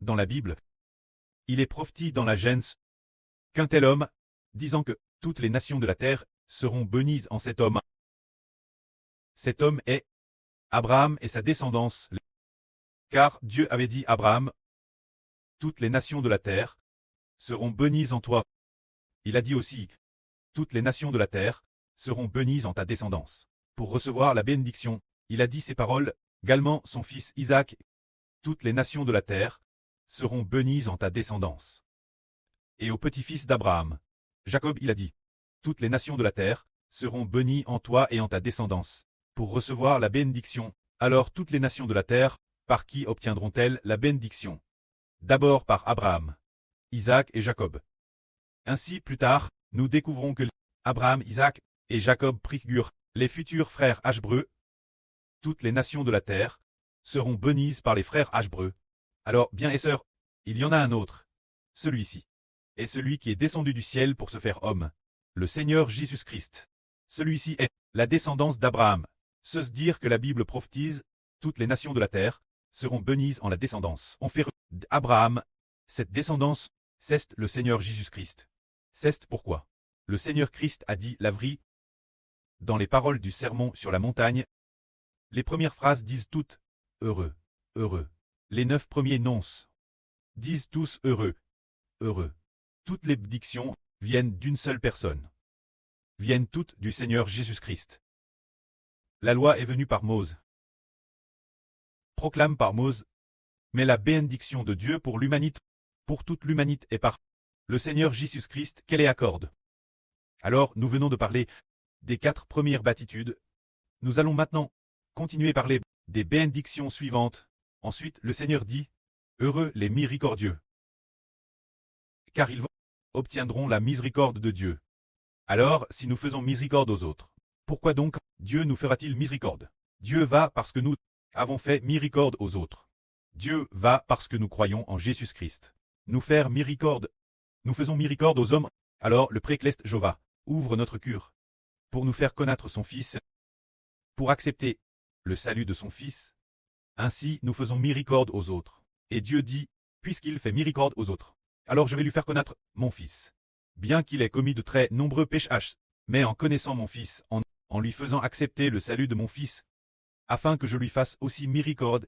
dans la Bible, il est prophétisé dans la Genèse qu'un tel homme, disant que toutes les nations de la terre seront bénies en cet homme. Cet homme est Abraham et sa descendance, car Dieu avait dit à Abraham, toutes les nations de la terre seront bénies en toi. Il a dit aussi, toutes les nations de la terre seront bénies en ta descendance. Pour recevoir la bénédiction, il a dit ces paroles, également son fils Isaac, toutes les nations de la terre seront bénies en ta descendance. Et au petit-fils d'Abraham, Jacob, il a dit, toutes les nations de la terre seront bénies en toi et en ta descendance. Pour recevoir la bénédiction, alors toutes les nations de la terre, par qui obtiendront-elles la bénédiction? D'abord par Abraham, Isaac et Jacob. Ainsi, plus tard, nous découvrons que Abraham, Isaac et Jacob préfigurent les futurs frères hébreux. Toutes les nations de la terre seront bénies par les frères hébreux. Alors, bien et sœurs, il y en a un autre. Celui-ci est celui qui est descendu du ciel pour se faire homme, le Seigneur Jésus-Christ. Celui-ci est la descendance d'Abraham. Se dire que la Bible prophétise, toutes les nations de la terre seront bénies en la descendance. On fait d'Abraham, cette descendance, c'est le Seigneur Jésus-Christ. C'est pourquoi le Seigneur Christ a dit la vraie. Dans les paroles du sermon sur la montagne, les premières phrases disent toutes « heureux, heureux ». Les 9 premiers nonces disent tous « heureux, heureux ». Toutes les bénédictions viennent d'une seule personne. Viennent toutes du Seigneur Jésus-Christ. La loi est venue par Moïse. Proclame par Moïse. Mais la bénédiction de Dieu pour l'humanité, pour toute l'humanité est par le Seigneur Jésus-Christ qu'elle est accorde. Alors, nous venons de parler des 4 premières béatitudes. Nous allons maintenant continuer à parler des bénédictions suivantes. Ensuite, le Seigneur dit, heureux les miséricordieux, car ils obtiendront la miséricorde de Dieu. Alors, si nous faisons miséricorde aux autres, pourquoi donc Dieu nous fera-t-il miséricorde? Dieu va parce que nous avons fait miséricorde aux autres. Dieu va parce que nous croyons en Jésus-Christ. Nous faire miséricorde. Nous faisons miséricorde aux hommes. Alors le précleste Jéhovah ouvre notre cœur pour nous faire connaître son Fils, pour accepter le salut de son Fils. Ainsi nous faisons miséricorde aux autres. Et Dieu dit, puisqu'il fait miséricorde aux autres, alors je vais lui faire connaître mon Fils. Bien qu'il ait commis de très nombreux péchés, mais en connaissant mon Fils, en lui faisant accepter le salut de mon Fils, afin que je lui fasse aussi miséricorde,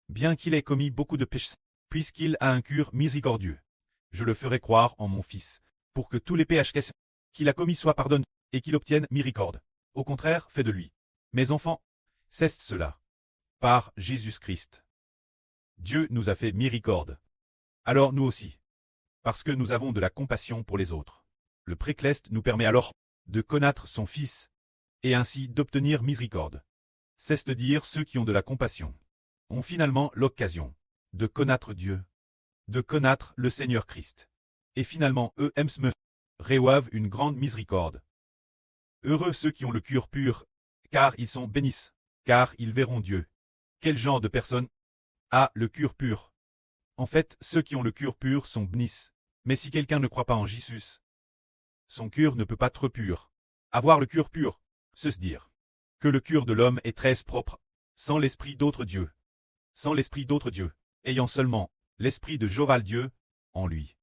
bien qu'il ait commis beaucoup de péchés, puisqu'il a un cœur miséricordieux, je le ferai croire en mon Fils, pour que tous les péchés qu'il a commis soient pardonnés, et qu'il obtienne miséricorde. Au contraire, fais de lui. Mes enfants, c'est cela. Par Jésus-Christ. Dieu nous a fait miséricorde. Alors nous aussi. Parce que nous avons de la compassion pour les autres. Le précleste nous permet alors de connaître son Fils, et ainsi d'obtenir miséricorde. C'est-à-dire ceux qui ont de la compassion ont finalement l'occasion de connaître Dieu, de connaître le Seigneur Christ. Et finalement eux me reçoivent une grande miséricorde. Heureux ceux qui ont le cœur pur, car ils sont bénis, car ils verront Dieu. Quel genre de personne a le cœur pur? En fait, ceux qui ont le cœur pur sont bénis. Mais si quelqu'un ne croit pas en Jésus, son cœur ne peut pas être pur. Avoir le cœur pur, c'est se dire que le cœur de l'homme est très propre, sans l'esprit d'autre Dieu. Sans l'esprit d'autre Dieu, ayant seulement l'esprit de Jéhovah Dieu en lui.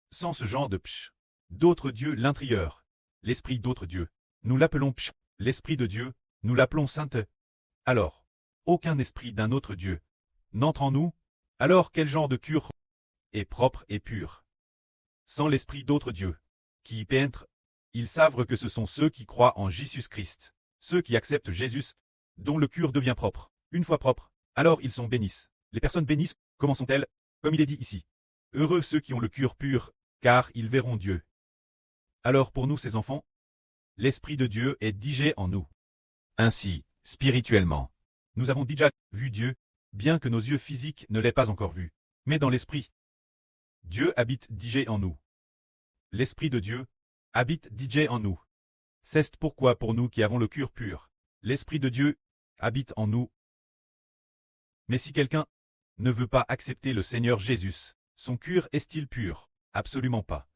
Sans ce genre de d'autres dieux l'intérieur, l'esprit d'autre Dieu, nous l'appelons l'esprit de Dieu, nous l'appelons sainte. Alors, aucun esprit d'un autre Dieu n'entre en nous, alors quel genre de cœur est propre et pur? Sans l'esprit d'autre Dieu, qui y pénètre, ils savent que ce sont ceux qui croient en Jésus-Christ, ceux qui acceptent Jésus, dont le cœur devient propre. Une fois propre, alors ils sont bénis. Les personnes bénisses, comment sont-elles? Comme il est dit ici. Heureux ceux qui ont le cœur pur, car ils verront Dieu. Alors pour nous ces enfants, l'Esprit de Dieu est digé en nous. Ainsi, spirituellement, nous avons déjà vu Dieu, bien que nos yeux physiques ne l'aient pas encore vu. Mais dans l'Esprit, Dieu habite digé en nous. L'Esprit de Dieu habite digé en nous. C'est pourquoi pour nous qui avons le cœur pur, l'Esprit de Dieu habite en nous. Mais si quelqu'un ne veut pas accepter le Seigneur Jésus, son cœur est-il pur? Absolument pas.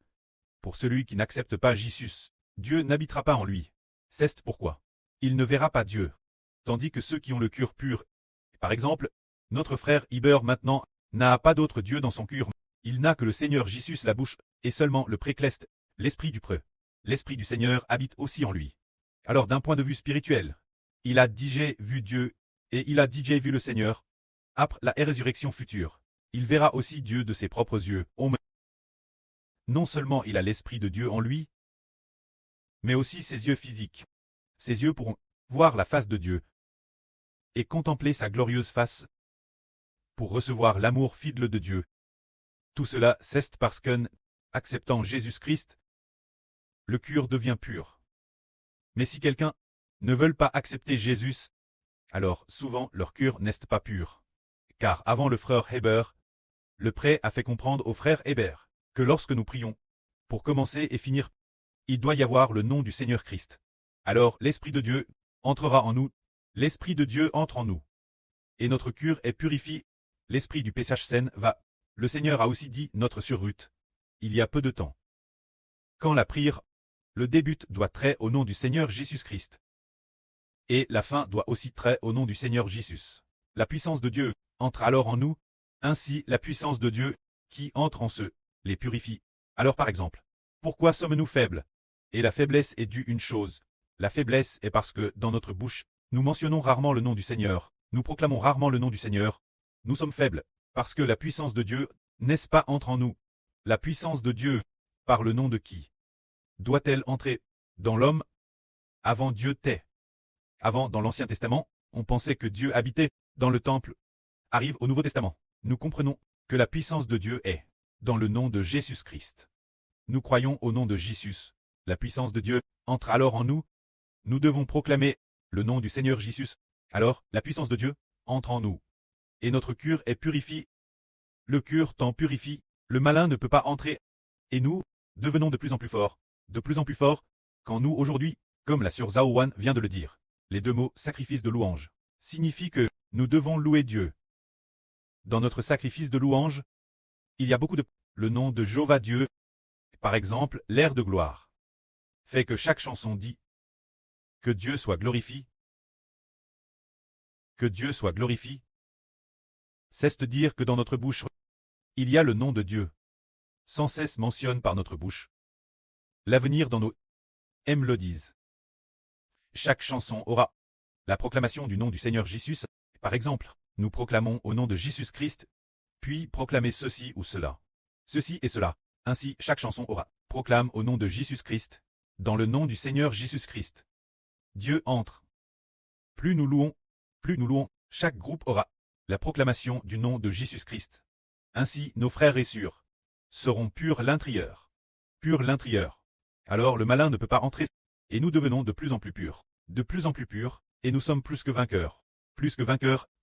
Pour celui qui n'accepte pas Jésus, Dieu n'habitera pas en lui. C'est pourquoi il ne verra pas Dieu. Tandis que ceux qui ont le cœur pur, par exemple, notre frère Iber maintenant n'a pas d'autre Dieu dans son cœur. Il n'a que le Seigneur Jésus la bouche, et seulement le précleste, l'esprit du preux. L'esprit du Seigneur habite aussi en lui. Alors d'un point de vue spirituel, il a déjà vu Dieu, et il a déjà vu le Seigneur. Après la résurrection future, il verra aussi Dieu de ses propres yeux. Non seulement il a l'esprit de Dieu en lui, mais aussi ses yeux physiques. Ses yeux pourront voir la face de Dieu et contempler sa glorieuse face pour recevoir l'amour fidèle de Dieu. Tout cela, c'est parce qu'en acceptant Jésus-Christ, le cœur devient pur. Mais si quelqu'un ne veut pas accepter Jésus, alors souvent leur cœur n'est pas pur. Car avant le frère Heber, le prêtre a fait comprendre au frère Heber que lorsque nous prions, pour commencer et finir, il doit y avoir le nom du Seigneur Christ. Alors l'Esprit de Dieu entrera en nous, l'Esprit de Dieu entre en nous. Et notre cœur est purifié, l'Esprit du péchage saine va. Le Seigneur a aussi dit notre sur Ruth, il y a peu de temps. Quand la prière, le début doit traiter au nom du Seigneur Jésus-Christ. Et la fin doit aussi traiter au nom du Seigneur Jésus. La puissance de Dieu entre alors en nous, ainsi la puissance de Dieu qui entre en ceux, les purifie. Alors par exemple, pourquoi sommes-nous faibles? Et la faiblesse est due une chose. La faiblesse est parce que, dans notre bouche, nous mentionnons rarement le nom du Seigneur, nous proclamons rarement le nom du Seigneur. Nous sommes faibles, parce que la puissance de Dieu, n'est-ce pas entre en nous? La puissance de Dieu, par le nom de qui? Doit-elle entrer dans l'homme? Avant Dieu t'est. Avant, dans l'Ancien Testament, on pensait que Dieu habitait dans le temple. Arrive au Nouveau Testament, nous comprenons que la puissance de Dieu est dans le nom de Jésus-Christ. Nous croyons au nom de Jésus. La puissance de Dieu entre alors en nous. Nous devons proclamer le nom du Seigneur Jésus. Alors, la puissance de Dieu entre en nous. Et notre cœur est purifié. Le cœur tant purifie, le malin ne peut pas entrer. Et nous, devenons de plus en plus forts, quand nous aujourd'hui, comme la sœur Zhao Wan vient de le dire, les deux mots sacrifice de louange signifient que nous devons louer Dieu. Dans notre sacrifice de louange, il y a beaucoup de le nom de Jéhovah Dieu, par exemple l'air de gloire, fait que chaque chanson dit que Dieu soit glorifié. Que Dieu soit glorifié. C'est de dire que dans notre bouche, il y a le nom de Dieu. Sans cesse mentionne par notre bouche. L'avenir dans nos M le disent. Chaque chanson aura la proclamation du nom du Seigneur Jésus. Par exemple, nous proclamons au nom de Jésus-Christ, puis proclamer ceci ou cela. Ceci et cela. Ainsi, chaque chanson aura proclame au nom de Jésus-Christ, dans le nom du Seigneur Jésus-Christ. Dieu entre. Plus nous louons, chaque groupe aura la proclamation du nom de Jésus-Christ. Ainsi, nos frères et sœurs seront purs l'intérieur. Purs l'intérieur. Alors le malin ne peut pas entrer, et nous devenons de plus en plus purs, et nous sommes plus que vainqueurs,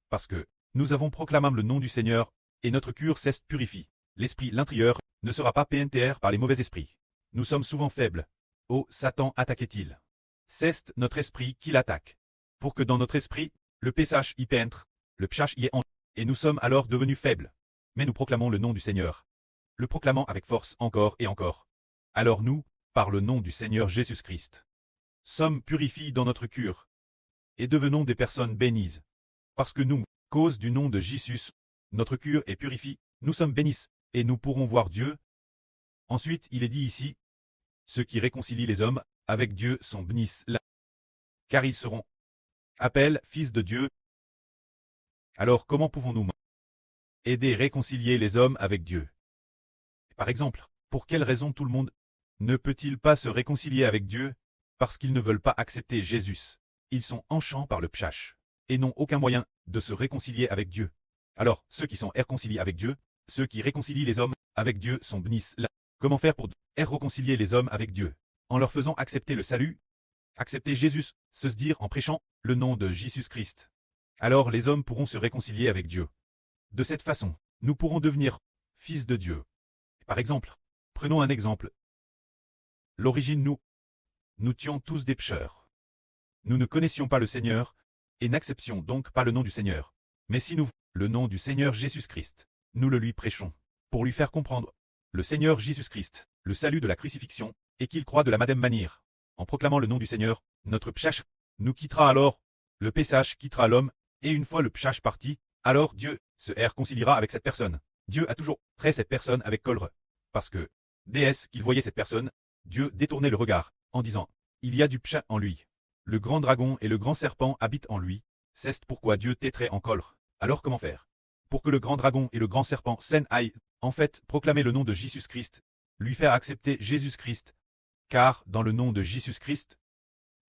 parce que nous avons proclamé le nom du Seigneur, et notre cœur s'est purifié. L'esprit l'intérieur ne sera pas pénétré par les mauvais esprits. Nous sommes souvent faibles. Oh, Satan attaquait-il? C'est notre esprit qui l'attaque. Pour que dans notre esprit, le péchage y pénètre, le péchage y est en, et nous sommes alors devenus faibles. Mais nous proclamons le nom du Seigneur. Le proclamant avec force encore et encore. Alors nous, par le nom du Seigneur Jésus-Christ, sommes purifiés dans notre cœur, et devenons des personnes bénies. Parce que nous, cause du nom de Jésus, notre cœur est purifié, nous sommes bénis, et nous pourrons voir Dieu. Ensuite, il est dit ici, ceux qui réconcilient les hommes avec Dieu sont bénis là, car ils seront appelés fils de Dieu. Alors comment pouvons-nous aider à réconcilier les hommes avec Dieu? Par exemple, pour quelle raison tout le monde ne peut-il pas se réconcilier avec Dieu? Parce qu'ils ne veulent pas accepter Jésus. Ils sont enchants par le péché, et n'ont aucun moyen de se réconcilier avec Dieu. Alors, ceux qui sont réconciliés avec Dieu, ceux qui réconcilient les hommes avec Dieu sont bénis là. Comment faire pour réconcilier les hommes avec Dieu? En leur faisant accepter le salut, accepter Jésus, se dire en prêchant le nom de Jésus-Christ. Alors les hommes pourront se réconcilier avec Dieu. De cette façon, nous pourrons devenir fils de Dieu. Par exemple, prenons un exemple. L'origine nous étions tous des pécheurs. Nous ne connaissions pas le Seigneur, et n'acceptions donc pas le nom du Seigneur. Mais si nous, le nom du Seigneur Jésus-Christ, nous le lui prêchons, pour lui faire comprendre le Seigneur Jésus-Christ, le salut de la crucifixion, et qu'il croit de la même manière. En proclamant le nom du Seigneur, notre péchage nous quittera alors, le péchage quittera l'homme, et une fois le péchage parti, alors Dieu se réconciliera avec cette personne. Dieu a toujours trait cette personne avec colère. Parce que, déesse qu'il voyait cette personne, Dieu détournait le regard, en disant, il y a du pcha en lui. Le grand dragon et le grand serpent habitent en lui, c'est pourquoi Dieu t'étrait en colère. Alors comment faire? Pour que le grand dragon et le grand serpent s'en aillent, en fait, proclamer le nom de Jésus-Christ, lui faire accepter Jésus-Christ, car, dans le nom de Jésus-Christ,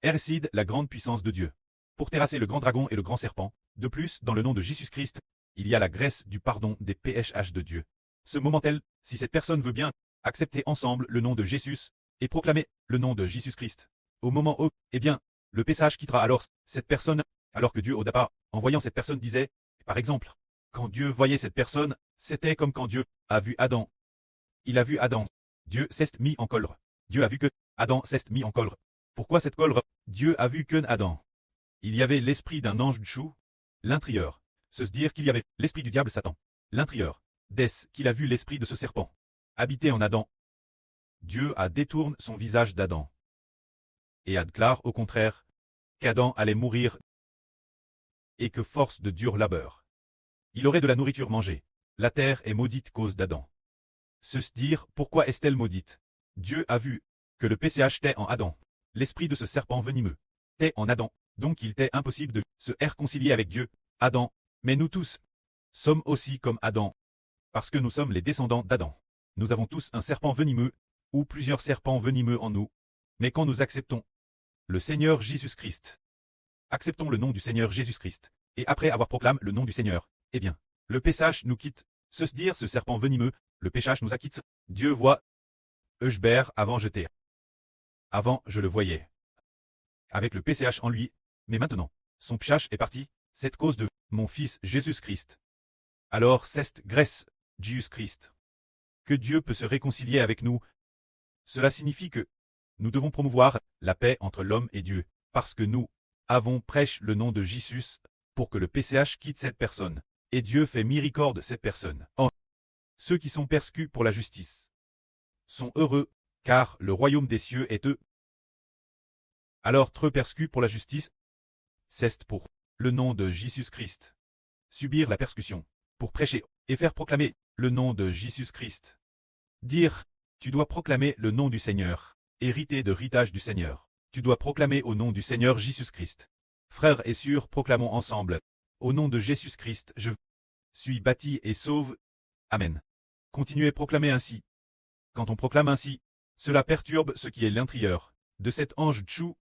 réside la grande puissance de Dieu. Pour terrasser le grand dragon et le grand serpent, de plus, dans le nom de Jésus-Christ, il y a la grâce du pardon des péchés de Dieu. Ce moment-tel, si cette personne veut bien, accepter ensemble le nom de Jésus, et proclamer le nom de Jésus-Christ. Au moment où, eh bien, le péchage quittera alors cette personne, alors que Dieu au départ, en voyant cette personne disait, par exemple, quand Dieu voyait cette personne, c'était comme quand Dieu a vu Adam. Il a vu Adam. Dieu s'est mis en colère. Dieu a vu que Adam s'est mis en colère. Pourquoi cette colère? Dieu a vu que Adam. Il y avait l'esprit d'un ange de chou, l'intérieur. Se dire qu'il y avait l'esprit du diable Satan, l'intérieur. Dès qu'il a vu l'esprit de ce serpent habiter en Adam, Dieu a détourné son visage d'Adam et a déclaré au contraire qu'Adam allait mourir et que force de dur labeur. Il aurait de la nourriture mangée. La terre est maudite cause d'Adam. Se dire pourquoi est-elle maudite? Dieu a vu que le PCH était en Adam. L'esprit de ce serpent venimeux était en Adam, donc il était impossible de se réconcilier avec Dieu, Adam, mais nous tous sommes aussi comme Adam, parce que nous sommes les descendants d'Adam. Nous avons tous un serpent venimeux, ou plusieurs serpents venimeux en nous, mais quand nous acceptons le Seigneur Jésus-Christ, acceptons le nom du Seigneur Jésus-Christ, et après avoir proclamé le nom du Seigneur, eh bien, le péchage nous quitte, se dire ce serpent venimeux, le péchage nous acquitte, Dieu voit, Eusbert avant j'étais. Avant je le voyais. Avec le PCH en lui, mais maintenant, son péchage est parti, c'est cause de mon fils Jésus-Christ. Alors c'est grâce, Jésus-Christ, que Dieu peut se réconcilier avec nous. Cela signifie que nous devons promouvoir la paix entre l'homme et Dieu, parce que nous avons prêché le nom de Jésus pour que le PCH quitte cette personne, et Dieu fait miséricorde cette personne. Ceux qui sont persécutés pour la justice sont heureux, car le royaume des cieux est eux. Alors trop persécutés pour la justice, c'est pour le nom de Jésus-Christ. Subir la persécution, pour prêcher et faire proclamer le nom de Jésus-Christ. Dire, tu dois proclamer le nom du Seigneur, hériter de héritage du Seigneur. Tu dois proclamer au nom du Seigneur Jésus-Christ. Frères et sœurs, proclamons ensemble. Au nom de Jésus-Christ, je suis bâti et sauve. Amen. Continuez à proclamer ainsi. Quand on proclame ainsi, cela perturbe ce qui est l'intérieur de cet ange tchou.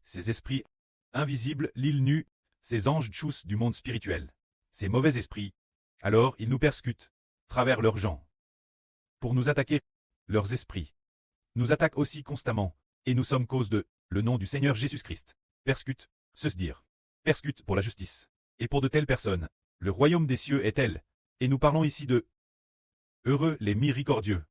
Ces esprits invisibles, l'île nue, ces anges tchous du monde spirituel. Ces mauvais esprits, alors ils nous persécutent, travers leurs gens. Pour nous attaquer, leurs esprits nous attaquent aussi constamment, et nous sommes cause de le nom du Seigneur Jésus-Christ. Persécute, se dire. Persécute pour la justice. Et pour de telles personnes, le royaume des cieux est tel, et nous parlons ici de heureux les miséricordieux,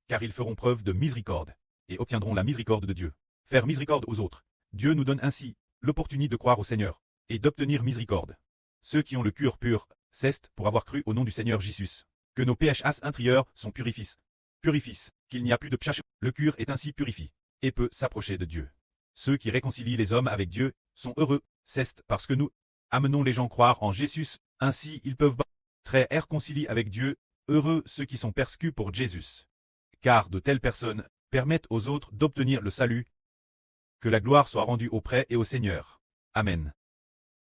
car ils feront preuve de miséricorde, et obtiendront la miséricorde de Dieu. Faire miséricorde aux autres. Dieu nous donne ainsi l'opportunité de croire au Seigneur, et d'obtenir miséricorde. Ceux qui ont le cœur pur, c'est pour avoir cru au nom du Seigneur Jésus, que nos péchés intérieurs sont purifiés. Purifient, qu'il n'y a plus de péché. Le cœur est ainsi purifié, et peut s'approcher de Dieu. Ceux qui réconcilient les hommes avec Dieu sont heureux, c'est parce que nous amenons les gens à croire en Jésus, ainsi ils peuvent très réconcilier avec Dieu, heureux ceux qui sont persécutés pour Jésus. Car de telles personnes permettent aux autres d'obtenir le salut. Que la gloire soit rendue auprès et au Seigneur. Amen.